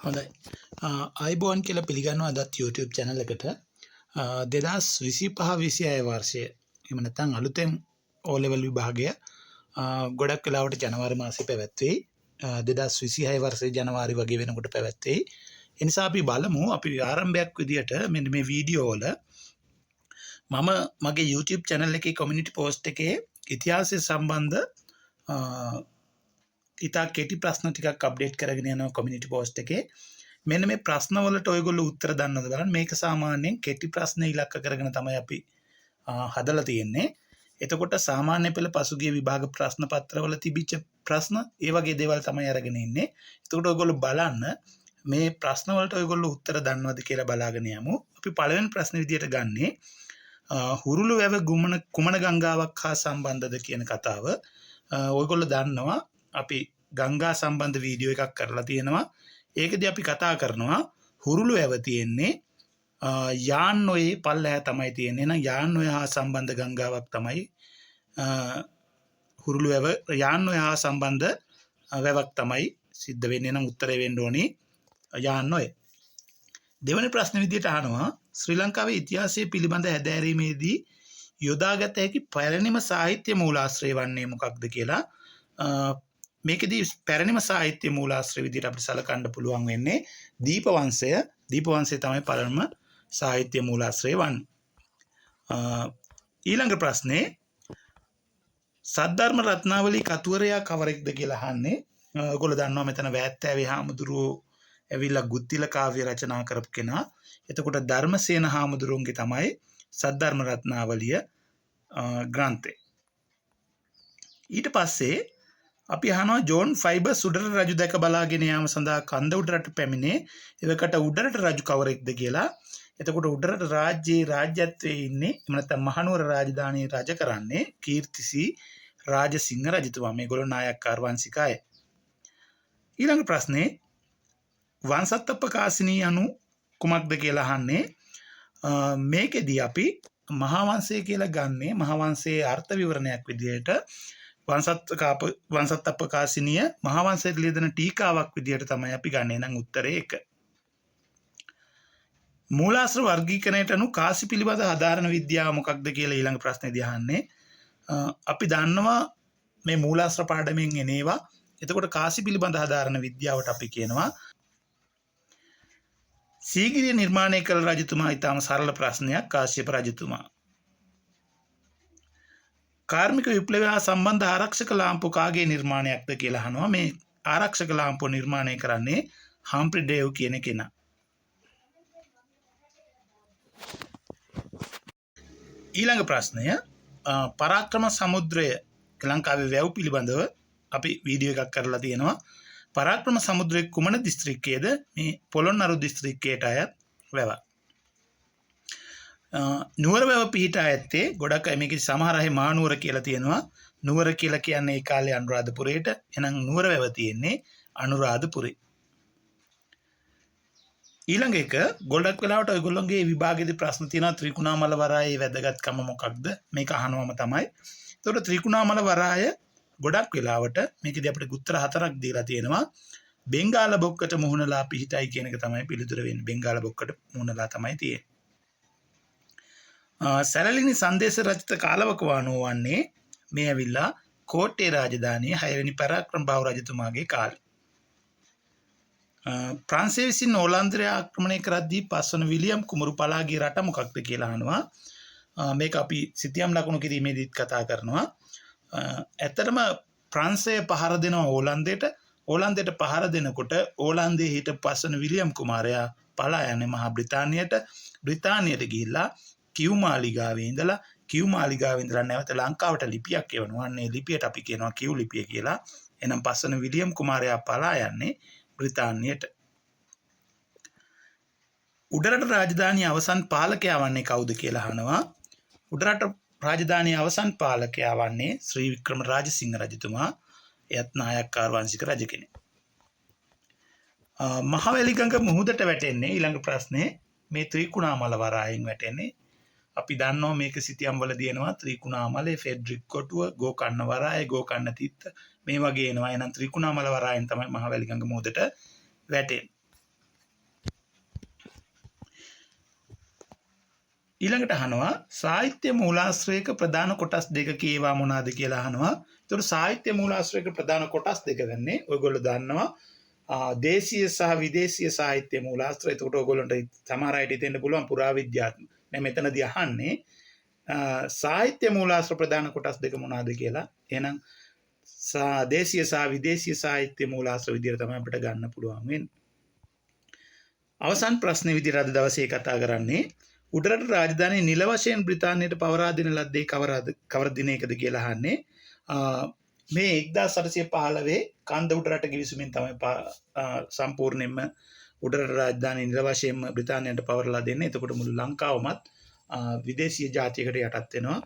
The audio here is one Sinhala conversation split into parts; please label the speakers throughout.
Speaker 1: හොඳයි. අයිබෝන් කියලා පිළිගන්නවා අදත් YouTube channel එකට. 2025-26 වර්ෂයේ එහෙම නැත්නම් අලුතෙන් O level විභාගය ගොඩක් වෙලාවට ජනවාරි මාසෙ පැවැත්වෙයි. 2026 වර්ෂයේ ජනවාරි වගේ වෙනකොට පැවැත්වෙයි. ඒ නිසා අපි බලමු අපි ආරම්භයක් විදියට මෙන්න මේ වීඩියෝ වල මම මගේ YouTube channel එකේ community post එකේ ඉතිහාසය සම්බන්ධ ඉතා කෙටි ප්‍රශ්න ටිකක් අප්ඩේට් කරගෙන යනවා community post එකේ. මෙන්න මේ ප්‍රශ්න වලට ඔයගොල්ලෝ උත්තර දන්නවද බලන්න. මේක සාමාන්‍යයෙන් කෙටි ප්‍රශ්න ඉලක්ක කරගෙන තමයි අපි හදලා තියෙන්නේ. එතකොට සාමාන්‍ය පෙළ පසුගිය විභාග ප්‍රශ්න පත්‍රවල තිබිච්ච ප්‍රශ්න ඒ වගේ දේවල් තමයි අරගෙන ඉන්නේ. එතකොට ඔයගොල්ලෝ බලන්න මේ ප්‍රශ්න වලට ඔයගොල්ලෝ උත්තර දන්නවද කියලා බලාගෙන යමු. අපි පළවෙනි ප්‍රශ්න විදියට ගන්නේ හුරුළු වැව කුමන ගංගාවක් හා සම්බන්ධද කියන කතාව. ඔයගොල්ලෝ දන්නවා අපි ගංගා සම්බන්ධ වීඩියෝ එකක් කරලා තියෙනවා. ඒකදී අපි කතා කරනවා හුරුළු වැව තියෙන්නේ යාන්ඔයේ පල්ලෙහා තමයි තියෙන්නේ. එහෙනම් යාන්ඔය හා සම්බන්ධ ගංගාවක් තමයි හුරුළු වැව. යාන්ඔය හා සම්බන්ධ වැවක් තමයි සිද්ධ වෙන්නේ. නම් උත්තරේ වෙන්න ඕනේ යාන්ඔය. දෙවෙනි ප්‍රශ්න විදියට අහනවා ශ්‍රී ලංකාවේ ඉතිහාසය පිළිබඳ හැදෑරීමේදී යොදාගත හැකි පැරණිම සාහිත්‍ය මූලාශ්‍රය වන්නේ මොකක්ද කියලා. මේකෙදී පැරණිම සාහිත්‍ය මූලාශ්‍රය විදිහට අපිට සලකන්න පුළුවන් වෙන්නේ දීපවංශය. දීපවංශය තමයි පළමුම සාහිත්‍ය මූලාශ්‍රය වන්නේ. ඊළඟ ප්‍රශ්නේ සද්ධර්ම රත්නාවලී කතුවරයා කවරෙක්ද කියලා අහන්නේ. ඔයගොල්ලෝ දන්නවා මෙතන වෑත්තෑවේ හාමුදුරුවෝ ඇවිල්ලා ගුත්තිල කාව්‍ය රචනා කරපු කෙනා. එතකොට ධර්මසේන හාමුදුරුවන්ගේ තමයි සද්ධර්ම රත්නාවලිය ග්‍රන්ථය. ඊට පස්සේ අපි අහනවා ජෝන් ෆයිබර්ස් උඩරට රජු දැක බලාගෙන යාම සඳහා කන්ද උඩරට පැමිණේ එවකට උඩරට රජු කවරෙක්ද කියලා. එතකොට උඩරට රාජ්‍යයේ රාජ්‍යත්වයේ ඉන්නේ එහෙම නැත්නම් මහනුවර රාජධානියේ රජ කරන්නේ කීර්තිසී රාජසිංහ රජතුමා. මේගොල්ලෝ නායක්කාර වංශික අය. ඊළඟ ප්‍රශ්නේ වංශත්තප්පකාසිනී anu කුමක්ද කියලා අහන්නේ. මේකෙදී අපි මහාවංශය කියලා ගන්නේ මහාවංශයේ අර්ථ විවරණයක් විදිහට වංශත්තප්පකාසිනිය මහාවංශයට ලියන ටීකාවක් විදිහට තමයි අපි ගන්නේ. නම් උත්තරේ 1. මූලාශ්‍ර වර්ගීකරණයට අනුව කාසි පිළිබඳ ආධාරණ විද්‍යාව මොකක්ද කියලා ඊළඟ ප්‍රශ්නේදී අහන්නේ. අපි දන්නවා මේ මූලාශ්‍ර පාඩමෙන් එනේවා. එතකොට කාසි පිළිබඳ ආධාරණ විද්‍යාවට අපි කියනවා සීගිරිය නිර්මාණය කළ රජතුමා. ඊටම සරල ප්‍රශ්නයක්. කාශ්‍යප රජතුමා. කාර්මික විප්ලවය හා සම්බන්ධ ආරක්ෂක ලාම්පු කාගේ නිර්මාණයක්ද කියලා අහනවා. මේ ආරක්ෂක ලාම්පු නිර්මාණය කරන්නේ හම්ෆ්‍රි ඩේව් කියන කෙනා. ඊළඟ ප්‍රශ්නය පරාක්‍රම සමුද්‍රය ලංකාවේ වැව් පිළිබඳව අපි වීඩියෝ එකක් කරලා තියෙනවා. පරාක්‍රම සමුද්‍රයේ කුමන දිස්ත්‍රික්කයේද? මේ පොළොන්නරු දිස්ත්‍රික්කයට අයත් වැවක්. නුවර වැව පිහිටා ඇත්තේ ගොඩක් අය මේකේ සමහර අය මානුවර කියලා තියෙනවා. නුවර කියලා කියන්නේ ඒ කාලේ අනුරාධපුරයට. එහෙනම් නුවර වැව තියෙන්නේ අනුරාධපුරේ. ඊළඟ එක ගොඩක් වෙලාවට ඔයගොල්ලෝගේ විභාගයේදී ප්‍රශ්න තියෙනවා ත්‍රිකුණාමල වරායේ වැදගත්කම මොකක්ද? මේක අහනවම තමයි. ඒතකොට ත්‍රිකුණාමල වරාය ගොඩක් වෙලාවට මේකදී අපිට උත්තර 4ක් දීලා තියෙනවා. බෙන්ගාල බොක්කට මුහුණලා පිහිටයි කියන එක තමයි පිළිතුර වෙන්නේ. බෙන්ගාල බොක්කට මුහුණලා තමයි තියෙන්නේ. සැලලිනි සංදේශ රචිත කාලවකවානුව වන්නේ මේ ඇවිල්ලා කෝට්ටේ රාජධානියේ 6 වෙනි පරාක්‍රම බාහු රජතුමාගේ කාලේ. ප්‍රංශය විසින් ඕලාන්දරය ආක්‍රමණය කරද්දී පස්වන විලියම් කුමරු පලාගේ රට මොකක්ද කියලා අහනවා. මේක අපි සිතියම් ලකුණු කිරීමේදීත් කතා කරනවා. ඇත්තටම ප්‍රංශය පහර දෙනවා ඕලන්දයට. ඕලන්දයට පහර දෙනකොට ඕලන්දයේ හිටපු පස්වන විලියම් කුමාරයා පලා යන්නේ මහා බ්‍රිතාන්‍යයට. බ්‍රිතාන්‍යයට ගිහිල්ලා කිව් මාලිගාවේ ඉඳලා නැවත ලංකාවට ලිපියක් එවනවා. අන්නේ ලිපියට අපි කියනවා කිව් ලිපිය කියලා. එහෙනම් පස්වන විලියම් කුමාරයා පලා යන්නේ බ්‍රිතාන්‍යයට. උඩරට රාජධානිය අවසන් පාලකයා වන්නේ කවුද කියලා අහනවා. උඩරට රාජධානිය අවසන් පාලකයා වන්නේ ශ්‍රී වික්‍රම රාජසිංහ රජතුමා. එයත් නායක්කාර වංශික රජ කෙනෙක්. මහවැලිගඟ මුහුදට වැටෙන්නේ ඊළඟ ප්‍රශ්නේ මේ ත්‍රිකුණාමල වරායෙන් වැටෙන්නේ. අපි දන්නවා මේක සිතියම් වල දිනනවා ත්‍රිකුණාමලේ ෆෙඩරික් කොටුව ගෝකන්න වරාය ගෝකන්න තිත්ත මේ වගේ එනවා. එහෙනම් ත්‍රිකුණාමල වරායෙන් තමයි මහවැලිගඟ මුහුදට වැටෙන්නේ. ඊළඟට අහනවා සාහිත්‍ය මූලාශ්‍රයක ප්‍රධාන කොටස් දෙක කීවා මොනවාද කියලා අහනවා. ඒතකොට සාහිත්‍ය මූලාශ්‍රයක ප්‍රධාන කොටස් දෙක ගන්නේ ඔයගොල්ලෝ දන්නවා දේශීය සහ විදේශීය සාහිත්‍ය මූලාශ්‍රය. ඒකට ඔයගොල්ලන්ට සමහර අයට හිතෙන්න පුළුවන් පුරාවිද්‍යාත්මක. දැන් මෙතනදී අහන්නේ සාහිත්‍ය මූලාශ්‍ර ප්‍රධාන කොටස් දෙක මොනවාද කියලා. එහෙනම් දේශීය සහ විදේශීය සාහිත්‍ය මූලාශ්‍ර විදිහට තමයි අපිට ගන්න පුළුවන් වෙන්නේ. අවසන් ප්‍රශ්නේ විදිහට අද දවසේ කතා කරන්නේ උඩරට රාජධානිය නිල වශයෙන් බ්‍රිතාන්‍යයට පවරා දෙන ලද්දේ කවර දිනයකද කියලා අහන්නේ. මේ 1815 කන්ද උඩරට ගිවිසුමෙන් තමයි සම්පූර්ණයෙන්ම උඩරට රාජධානිය නිල වශයෙන්ම බ්‍රිතාන්‍යයට පවරලා දෙන්නේ. එතකොට මුළු ලංකාවමත් විදේශීය ජාතියකට යටත් වෙනවා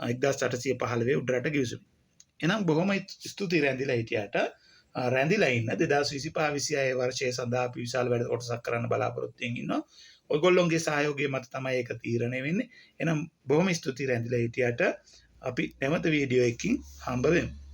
Speaker 1: 1815 උඩරට ගිවිසුම. එහෙනම් බොහොම ස්තුතියි රැඳිලා හිටියට. රැඳිලා ඉන්න 2025-26 වර්ෂයේ සඳහා අපි විශාල වැඩ කොටසක් කරන්න බලාපොරොත්තු වෙමින් ඉන්නවා. ඔයගොල්ලොන්ගේ සහයෝගය මත තමයි ඒක තීරණය වෙන්නේ. එහෙනම් බොහොම ස්තුතියි රැඳිලා හිටියට. අපි නැවත වීඩියෝ එකකින් හම්බ වෙමු.